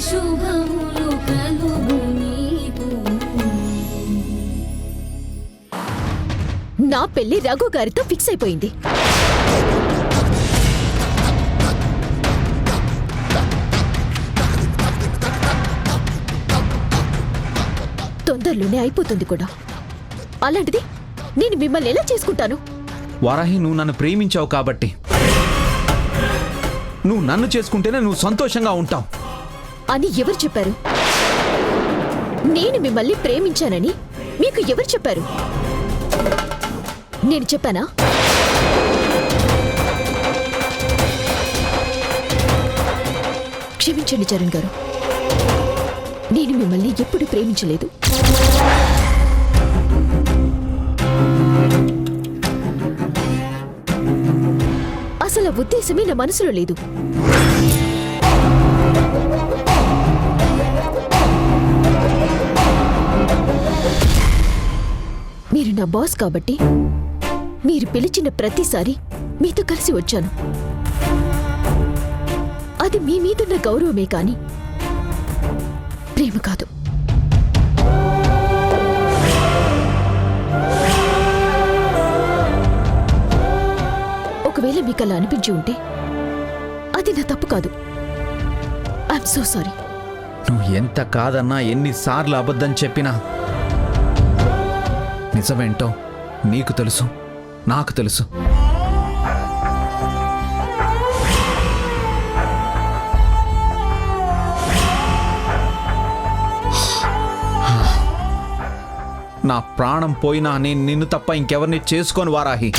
శుభములు కలుగు నీకు. నా పెళ్లి రఘు గారితో ఫిక్స్ అయిపోయింది. తొందరలోనే అయిపోతుంది కూడా. అలాంటిది నేను మిమ్మల్ని ఎలా చేసుకుంటాను? వారాహి, నువ్వు నన్ను ప్రేమించావు కాబట్టి నువ్వు నన్ను చేసుకుంటేనే నువ్వు సంతోషంగా ఉంటావు అని ఎవరు చెప్పారు? నేను మిమ్మల్ని ప్రేమించానని మీకు ఎవరు చెప్పారు? నేను చెప్పానా? క్షమించండి చరణ్ గారు, నేను మిమ్మల్ని ఎప్పుడు ప్రేమించలేదు. అసలు ఆ ఉద్దేశమే నా మనసులో లేదు. మీరు నా బాస్ కాబట్టి మీరు పిలిచిన ప్రతిసారి మీతో కలిసి వచ్చాను. అది మీ మీదున్న గౌరవమే కాని ప్రేమ కాదు. ఒకవేళ మీకు అలా అనిపించి ఉంటే అది నా తప్పు కాదు. I'm so sorry. నువ్వు ఎంత కాదన్నా, ఎన్నిసార్లు అబద్ధం చెప్పినా నిజమేంటో నీకు తెలుసు, నాకు తెలుసు. నా ప్రాణం పోయినా నేను నిన్ను తప్ప ఇంకెవరిని చేసుకోను వారాహి.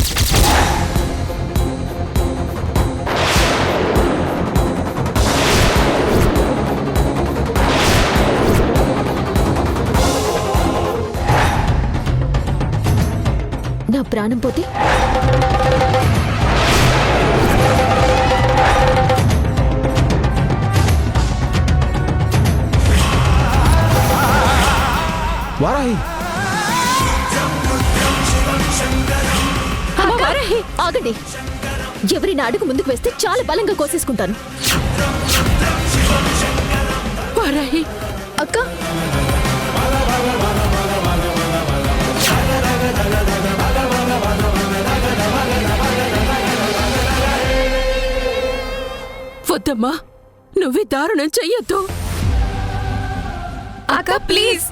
నా ప్రాణం పోతే వారాహి, ఆగండి. ఎవరిని అడుగు ముందుకు వేస్తే చాలా బలంగా కోసేసుకుంటాను. వారాహి అక్క, వద్దమ్మా, నువ్వే దారుణం చెయ్యొద్దు. అక్క ప్లీజ్,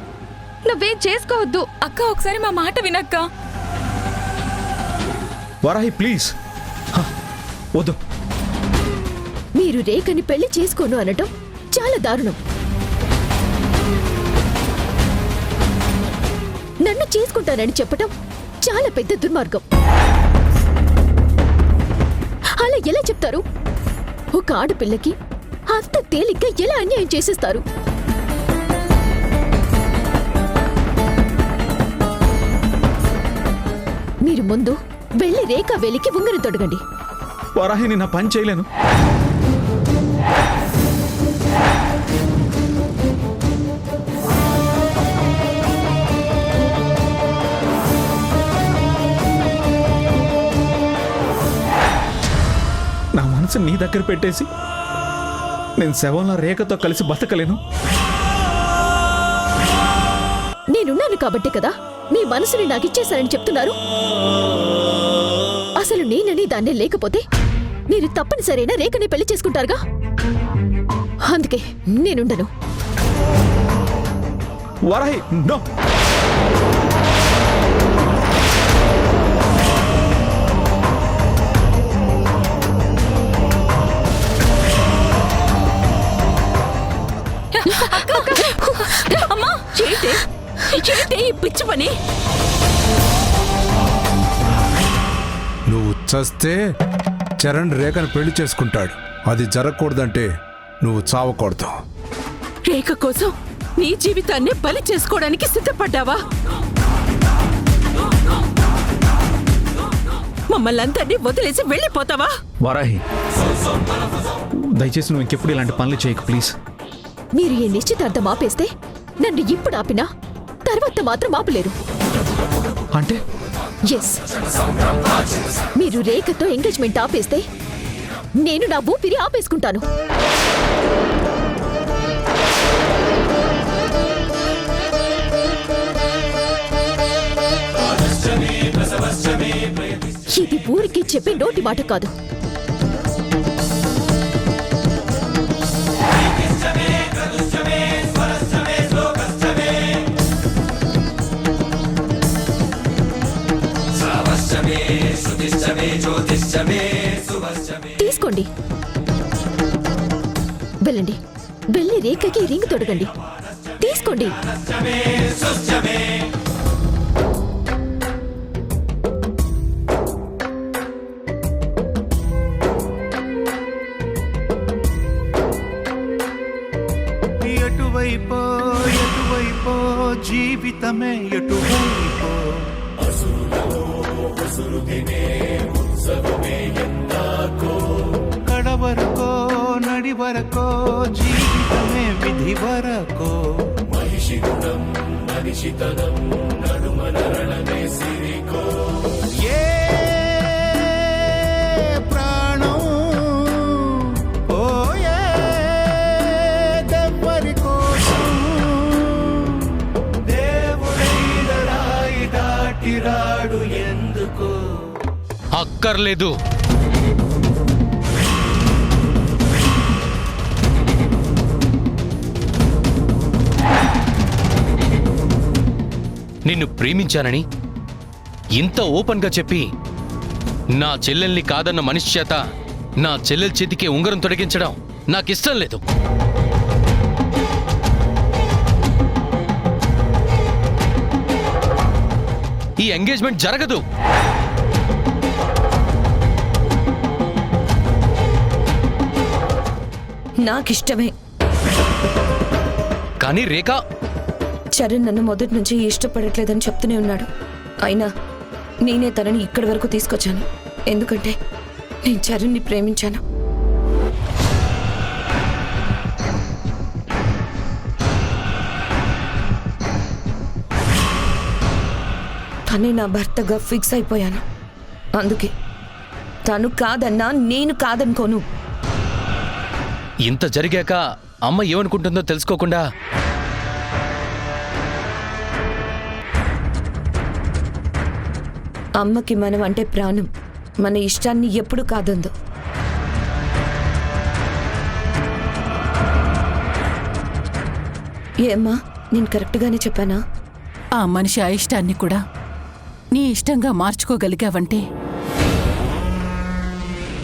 నువ్వేం చేసుకోవద్దు. అక్క ఒకసారి మా మాట వినక్క. వారాహి ప్లీజ్, వద్దు. మీరు రేఖని పెళ్లి చేసుకోను అనటం చాలా దారుణం. నన్ను చేసుకుంటానని చెప్పటం చాలా పెద్ద దుర్మార్గం. అలా ఎలా చెప్తారు? ఒక ఆడపిల్లకి అంత తేలిగ్గా ఎలా అన్యాయం చేసేస్తారు? మీరు ముందు వెళ్ళి రేఖ వేలికి ఉంగరం తొడగండి. వారాహి, నేను పని చేయలేను. నా మనసు నీ దగ్గర పెట్టేసి నేను శవంలో రేఖతో కలిసి బతకలేను. నేనున్నాను కాబట్టి కదా మీ మనసుని నాకిచ్చేశారని చెప్తున్నారు. అసలు నేనని దాన్నే లేకపోతే మీరు తప్పనిసరైన రేఖని పెళ్లి చేసుకుంటారుగా. అందుకే నేనుండను. వారాహి, నో. అమ్మా, చేస్తే ఈ పిచ్చి పని. నువ్వు చస్తే చరణ్ రేఖను పెళ్లి చేసుకుంటాడు. అది జరగకూడదంటే నువ్వు చావకూడదు. రేఖ కోసం నీ జీవితాన్ని బలి చేసుకోవడానికి సిద్ధపడ్డావా? మమ్మల్ని అందరినీ వదిలేసి వెళ్ళిపోతావా? వారాహి, దయచేసి నువ్వు ఇంకెప్పుడు ఇలాంటి పనులు చేయకు ప్లీజ్. మీరు ఈ నిశ్చితార్థం ఆపేస్తే నన్ను ఇప్పుడు ఆపినా తర్వాత మాత్రం ఆపలేరు. అంటే ఎస్, మీరు రేఖతో ఎంగేజ్మెంట్ ఆపేస్తే నేను నా ఊపిరి ఆపేసుకుంటాను. ఇది ఊరికి చెప్పే నోటి మాట కాదు. తీసుకోండి, వెళ్ళండి, వెళ్ళి రేఖకి రింగ్ తొడగండి. తీసుకోండి. ఎటువైపో ఎటువైపో జీవితమే ఎటువైపో కడవరకో నడివరకో జీవితమే విధి వరకో మనిషి గుణం మనిషితనం నడుమనరణమే సిరికో ఏ ప్రాణం పోయే దెవ్వరి కోసం దేవుడైన రాయి దాటిరాడు ఎందుకు అక్కర్లేదు. నిన్ను ప్రేమించానని ఇంత ఓపెన్గా చెప్పి నా చెల్లెల్ని కాదన్న మనిషి చేత నా చెల్లెల చేతికి ఉంగరం తొడిగించడం నాకిష్టం లేదు. ఈ ఎంగేజ్మెంట్ జరగదు. నాకిష్టమే. కానీ రేఖ, చరణ్ నన్ను మొదటి నుంచి ఇష్టపడట్లేదని చెప్తూనే ఉన్నాడు. అయినా నేనే తనని ఇక్కడి వరకు తీసుకొచ్చాను. ఎందుకంటే నేను చరణ్ని ప్రేమించాను. తనే నా భర్తగా ఫిక్స్ అయిపోయాను. అందుకే తను కాదన్నా నేను కాదనుకోను. ఇంత జరిగాక అమ్మ ఏమనుకుంటుందో తెలుసుకోకుండా అమ్మకి మనం అంటే ప్రాణం. మన ఇష్టాన్ని ఎప్పుడు కాదందు. ఏమ్మా, నేను కరెక్ట్గానే చెప్పానా? ఆ మనిషి అయిష్టాన్ని కూడా నీ ఇష్టంగా మార్చుకోగలిగావంటే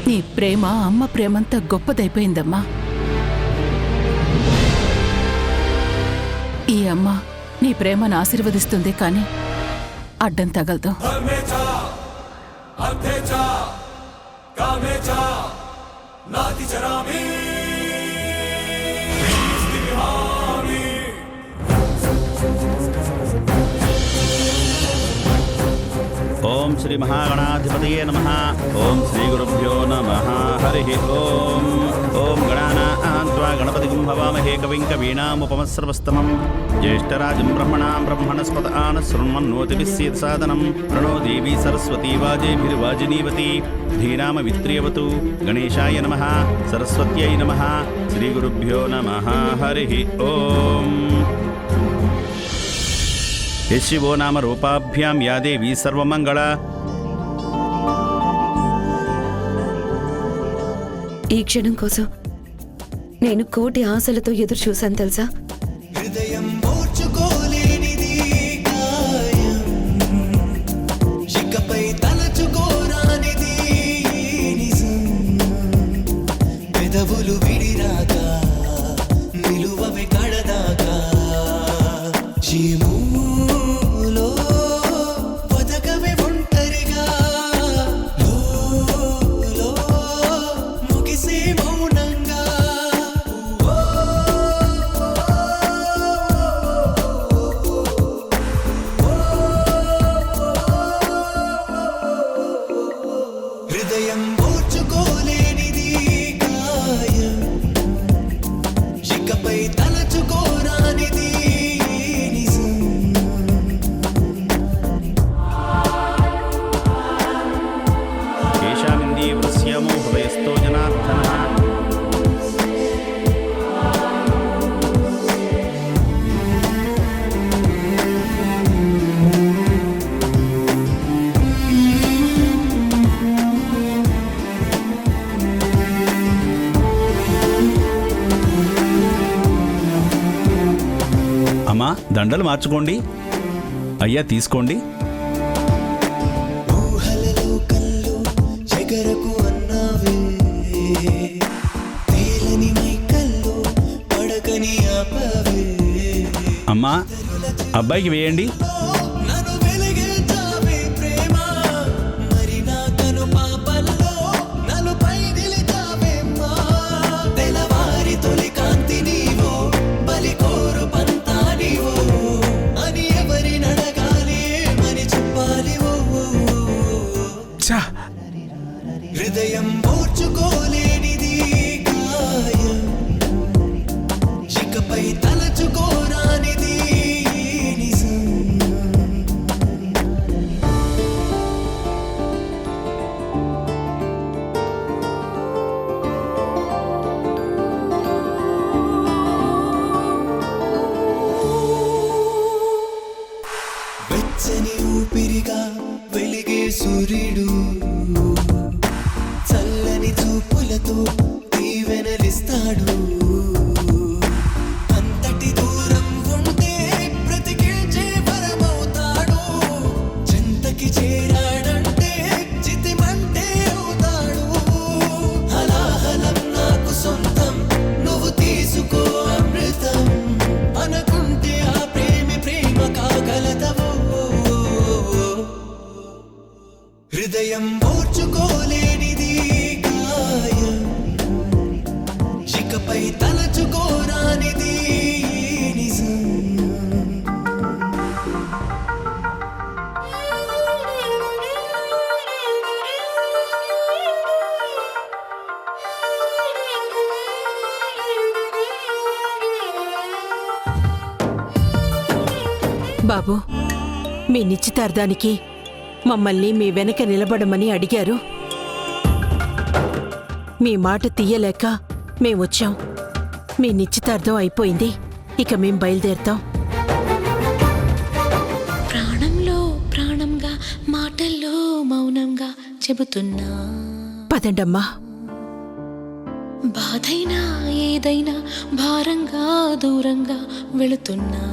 నీ ప్రేమ అమ్మ ప్రేమంతా గొప్పదైపోయిందమ్మా. ఈ అమ్మ నీ ప్రేమను ఆశీర్వదిస్తుంది, కానీ అడ్డం తగలదు. ఓం శ్రీ మహాగణాధిపతయే నమః. ఓం శ్రీ గురుభ్యో నమః. హరి ఓం. ఓం గణానాం త్వా గణపతిం భవామహే కవిం కవీనాముపమస్రవస్తమం జ్యేష్ఠరాజం బ్రహ్మణాం బ్రహ్మణస్పత ఆనశృణ్వన్నోతిభిస్సేద్ సాదనం ప్రణో దేవీ సరస్వతీ వాజేభిర్వాజినీవతి ధీనామ విత్రియవతు. గణేశాయ నమః. సరస్వత్యై నమః. శ్రీ గురుభ్యో నమః. హరి ఓం. యశివో నామ రూపాభ్యాం యా దేవీ సర్వమంగళ. ఈ క్షణం కోసం నేను కోటి ఆశలతో ఎదురు చూశాను తెలుసా. హృదయం మోర్చుకోలేనిది గాయం, ఇకపై తలచుకోరానిది నిజం. పెదవులు విడిరాగా నిలువవే కడదాకా జీములో బతకవే ఒంటరిగా లో ముగిసే మౌనంగా. హృదయం ఓర్చుకోలేనిది గాయం, ఇకపై తలచుకోరానిది నిజం. కేశామిందీవ్రస్యమో హృదయస్థో జనార్దనః. అమ్మా దండలు మార్చుకోండి. అయ్యా తీసుకోండి. ఊహలలో కల్లో ఎగరకు అన్నావే, తేలని మైకల్లో పడకని ఆపవే. అమ్మా అబ్బాయికి వేయండి. నన్ను వెలిగించావే ప్రేమ, మరి నా కను పాపల్లో నలుపై నిలిచావేమ్మా. తెలవారి తొలి కాంతి నీవో, బలి కోరు పంతా నీవో అని ఎవరి నడగాలి ఏమని చెప్పాలి ఓ. ఛా! హృదయం ఓర్చుకోలేనిది గాయం, ఇకపై తలచుకోరానిది నిజం. వెచ్చని ఊపిరిగా వెలిగే సూర్యుడు, చల్లని చూపులతో దీవెనలిస్తాడు. అంతటి దూరం ఉంటే బ్రతికించే వరమవుతాడు. చింతకి చేరాడంటే చితిమంటే అవుతాడు. హలాహలం నాకు సొంతం, నువ్వు తీసుకో అమృతం అనుకుంటే ఆ ప్రేమ కాగలదవో. హృదయం ఓర్చుకోలేనిది గాయం, ఇకపై తలచుకోరానిది నిజం. బాబు, మీ నిశ్చితార్థానికి మమ్మల్ని మీ వెనక నిలబడమని అడిగారు. మీ మాట తీయలేక మేమొచ్చాం. మీ నిశ్చితార్థం అయిపోయింది. ఇక మేం బయలుదేరుతాం. ప్రాణంలో ప్రాణంగా మాటల్లో మౌనంగా చెబుతున్నా, పదండమ్మా. బాధైనా ఏదైనా భారంగా దూరంగా వెళుతున్నా.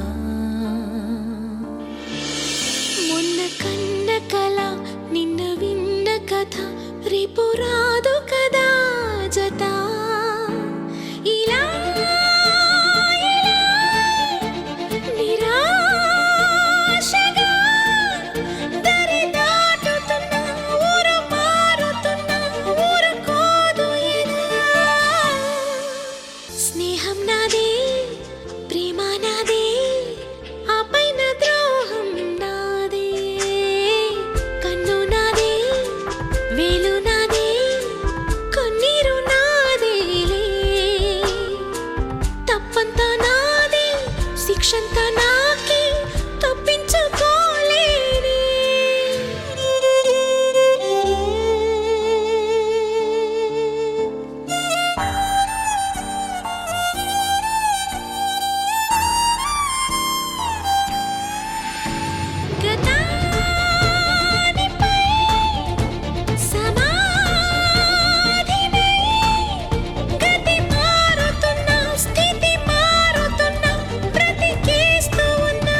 మొన్న కన్న కల నిన్న విన్న కథ రేపు రాదు కదా జత. ఇలా నిరాశగా దరి దాటుతున్నా, ఊరు మారుతున్నా, ఊరుకోదు ఎదా. స్నేహం నాదే, ప్రేమ నాదే, ఆ పైన ద్రోహం నాదే. కన్ను నాదే, వేలు నాదే, కన్నీరు నాదేలే. తప్పంతా నాదే, శిక్షంతా నాకే, తప్పించుకోలేనే. గతానిపై సమాధినై, గతి మారుతున్నా, స్థితి మారుతున్నా, బ్రతికేస్తూ ఉన్నా.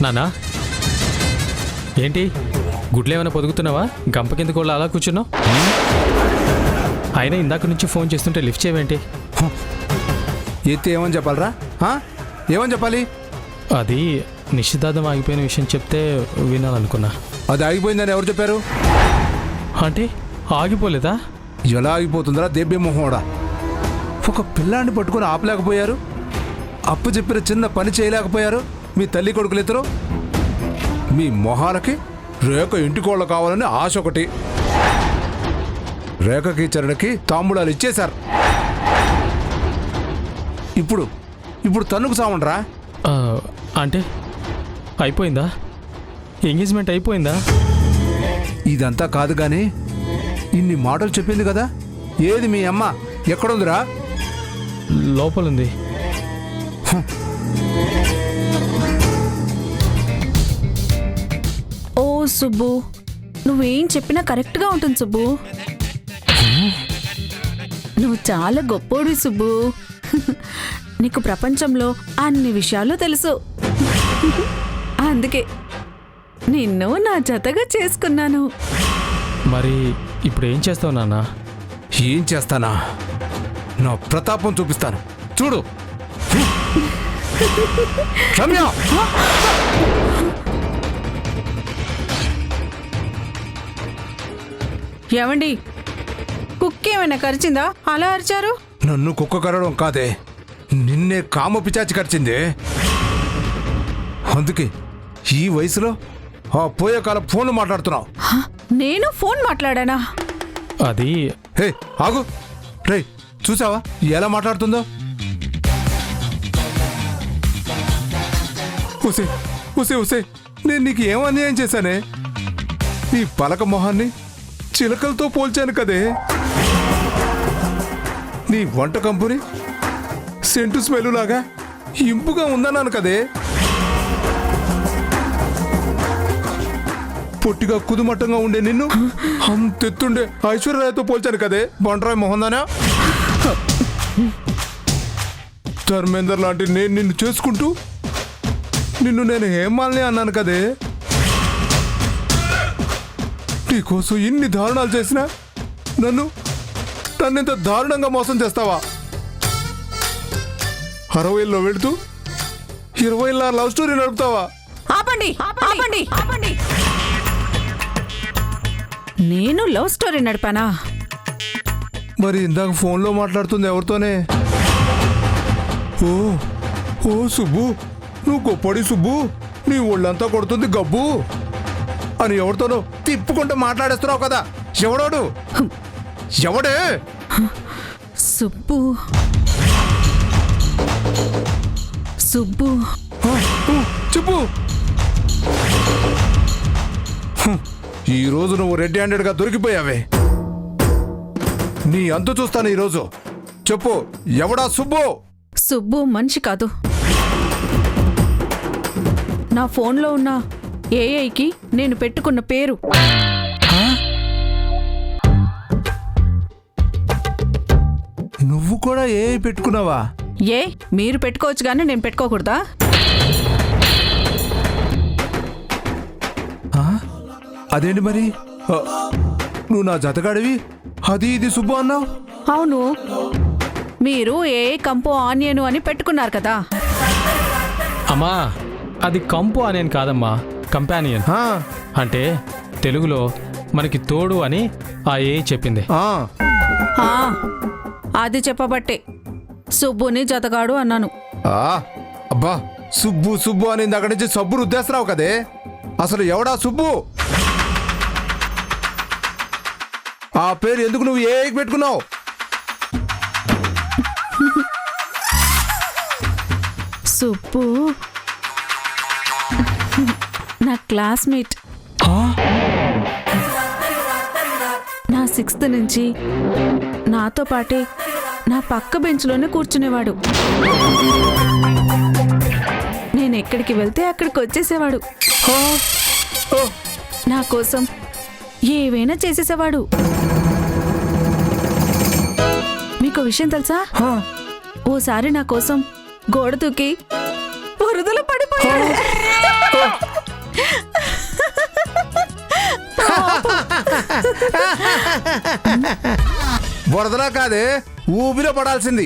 నానా ఏంటి గుడ్లు ఏమైనా పొదుగుతున్నావా? గంప కింద కూడా అలా కూర్చున్నావు. అయినా ఇందాక నుంచి ఫోన్ చేస్తుంటే లిఫ్ట్ చేయవేంటి? ఎత్తి ఏమని చెప్పాలరా? ఏమని చెప్పాలి? అది నిశ్చితార్థం ఆగిపోయిన విషయం చెప్తే వినాలనుకున్నా. అది ఆగిపోయిందని ఎవరు చెప్పారు? అంటే ఆగిపోలేదా? ఎలా ఆగిపోతుందిరా దేబ్బే మొహోడా? ఒక పిల్లాన్ని పట్టుకొని ఆపలేకపోయారు, అప్పు చెప్పిన చిన్న పని చేయలేకపోయారు. మీ తల్లి కొడుకులిద్దరు మీ మొహాలకి రేఖ ఇంటికోళ్ళు కావాలని ఆశ ఒకటి. రేఖకి చరణకి తాంబూలాలు ఇచ్చేశారు. ఇప్పుడు తన్నుకు సామండ్రా. అంటే అయిపోయిందా? ఎంగేజ్మెంట్ అయిపోయిందా? ఇదంతా కాదు కానీ ఇన్ని మాటలు చెప్పింది కదా, ఏది మీ అమ్మ ఎక్కడుందిరా? లోపలుంది. ఓ సుబ్బు, నువ్వేం చెప్పినా కరెక్ట్గా ఉంటుంది సుబ్బు. నువ్వు చాలా గొప్పోడివి సుబ్బు. నీకు ప్రపంచంలో అన్ని విషయాలు తెలుసు. అందుకే నిన్ను నా జతగా చేసుకున్నాను. మరి ఇప్పుడు ఏం చేస్తావు నాన్న? ఏం చేస్తానా? నా ప్రతాపం చూపిస్తాను, చూడు. రమ్య! ఏమండి, కుక్క ఏమైనా కరిచిందా అలా అరిచారు? నన్ను కుక్క కరవడం కాదే, నిన్నే కామ పిచాచి కరిచిందే. అందుకే ఈ వయసులో ఆ పోయే కాలం ఫోన్లు మాట్లాడుతున్నావు. నేను ఫోన్ మాట్లాడానా? అది హే ఆగు, రే చూసావా ఎలా మాట్లాడుతుందో? ఉసే ఉసే ఉసే, నేను నీకు ఏం అన్యాయం చేశానే? నీ పలక మొహాన్ని చిలకలతో పోల్చాను కదే. నీ వంట కంపుని సెంటు స్మెల్ లాగా ఇంపుగా ఉందన్నాను కదే. పొట్టిగా కుదుమట్టంగా ఉండే నిన్ను అంతెత్తుండే ఐశ్వర్యరాయ్తో పోల్చాను కదే బండరాయ్ మొహందానా. ధర్మేందర్ లాంటి నేను నిన్ను చేసుకుంటూ నిన్ను నేను హేమాల్ని అన్నాను కదే. నీకోసం ఇన్ని దారుణాలు చేసినా నన్నింత దారుణంగా మోసం చేస్తావా? 60లో వెళుతూ 20 లవ్ స్టోరీ నడుపుతావా? ఆపండి ఆపండి ఆపండి. నేను లవ్ స్టోరీ నడిపానా? మరి ఇందాక ఫోన్లో మాట్లాడుతుంది ఎవరితోనే? ఓ ఓ సుబ్బు, నువ్వు గొప్పడి సుబ్బు, నీ ఒళ్ళంతా కొడుతుంది గబ్బు అని ఎవరితోనో తిప్పుకుంటూ మాట్లాడేస్తున్నావు కదా. ఎవడోడు? ఎవడే? సుబ్బు సుబ్బు చెప్పు. ఈ రోజు నువ్వు రెడ్ హ్యాండెడ్గా దొరికిపోయావే. నీ అంతు చూస్తాను ఈరోజు. చెప్పు, ఎవడా సుబ్బు? సుబ్బు మనిషి కాదు. నా ఫోన్లో ఉన్న ఏఐకి నేను పెట్టుకున్న పేరు. నువ్వు కూడా ఏ పెట్టుకున్నావా? ఏ మీరు పెట్టుకోవచ్చు కానీ నేను పెట్టుకోకూడదా? అదేంటి మరి? నువ్వు నా జతగాడివి, అది ఇది సుబ్బు అన్నావు. అవును, మీరు ఏ కంపో ఆనియన్ అని పెట్టుకున్నారు కదా. అమ్మా, అది కంపు అనేని కాదమ్మా, కంపానియన్. అంటే తెలుగులో మనకి తోడు అని ఆ ఏ చెప్పింది. అది చెప్పబట్టే సుబ్బుని జతగాడు అన్నాను. అబ్బా, సుబ్బు సుబ్బు అని అక్కడి నుంచి సబ్బు రుద్దేస్తున్నావు కదే. అసలు ఎవడా సుబ్బు? ఆ పేరు ఎందుకు నువ్వు ఏ పెట్టుకున్నావు? సుబ్బు నా క్లాస్మేట్. నా 6th నుంచి నాతో పాటే నా పక్క బెంచ్లోనే కూర్చునేవాడు. నేను ఎక్కడికి వెళ్తే అక్కడికి వచ్చేసేవాడు. నా కోసం ఏవైనా చేసేసేవాడు. మీకు విషయం తెలుసా? ఓసారి నా కోసం గోడ దూకి వరదలో పడిపోయాడు. వరదలా కాదే, ఊబిలో పడాల్సింది.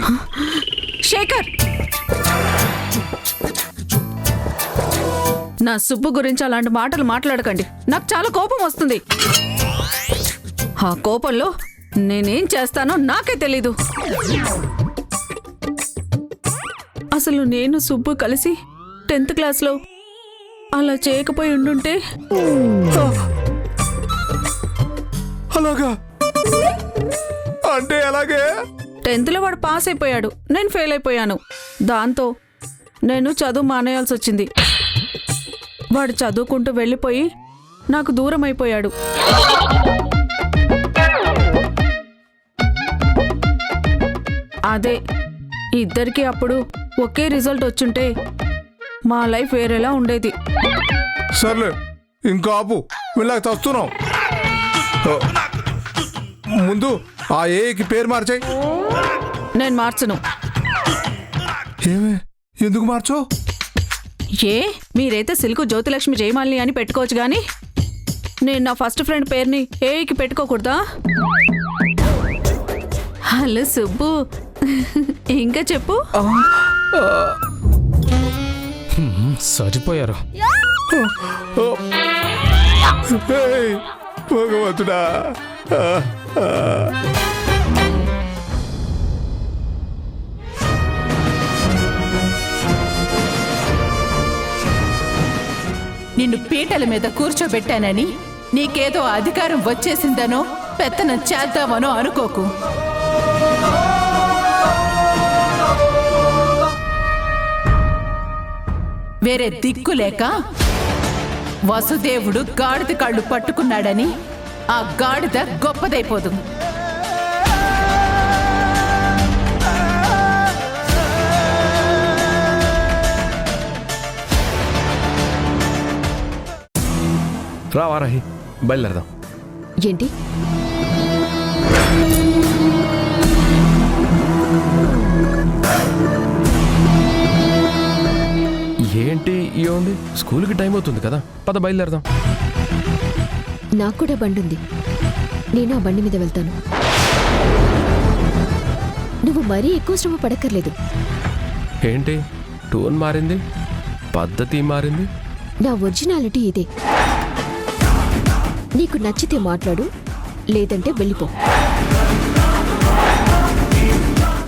శేఖర్, నా సుబ్బు గురించి అలాంటి మాటలు మాట్లాడకండి. నాకు చాలా కోపం వస్తుంది. ఆ కోపంలో నేనేం చేస్తానో నాకే తెలీదు. అసలు నేను సుబ్బు కలిసి 10th క్లాస్లో అలా చేయకపోయి ఉండుంటే. అలాగా అంటే అలాగే 10th లో వాడు పాస్ అయిపోయాడు, నేను ఫెయిల్ అయిపోయాను. దాంతో నేను చదువు మానేయాల్సి వచ్చింది. వాడు చదువుకుంటూ వెళ్ళిపోయి నాకు దూరం అయిపోయాడు. అదే ఇద్దరికి అప్పుడు ఒకే రిజల్ట్ వచ్చుంటే మా లైఫ్ వేరేలా ఉండేది. సర్లే ఇంకా ఆపు, వీళ్ళకి తస్తున్నాం. ముందు ఆ ఏకి పేరు మార్చాయి. నేను మార్చను. ఏమే, ఎందుకు మార్చో? ఏ మీరైతే సిల్కు జ్యోతిలక్ష్మి జయమాలిని అని పెట్టుకోవచ్చు గాని నేను నా ఫస్ట్ ఫ్రెండ్ పేరుని ఏకి పెట్టుకోకూడదా? హలో సుబ్బు, ఇంకా చెప్పు. సరిపోయారు. ఏయ్, భగవంతుడా. నిన్ను పీటల మీద కూర్చోబెట్టానని నీకేదో అధికారం వచ్చేసిందనో పెత్తనం చేద్దామనో అనుకోకు. వేరే దిక్కు లేక వసుదేవుడు గాడిద కళ్ళు పట్టుకున్నాడని ఆ గాడిద గొప్పదైపోదు. రావారాహి, బయలుదేరదాం. ఏంటి? ఏంటి ఏముంది, స్కూల్కి టైం అవుతుంది కదా, పద బయలుదేరదాం. నాకు కూడా బండి ఉంది, నేను ఆ బండి మీద వెళ్తాను. నువ్వు మరీ ఎక్కువ శ్రమ పడక్కర్లేదు. ఏంటి టోన్ మారింది, పద్ధతి మారింది? నా ఒరిజినాలిటీ ఇదే. నీకు నచ్చితే మాట్లాడు, లేదంటే వెళ్ళిపో.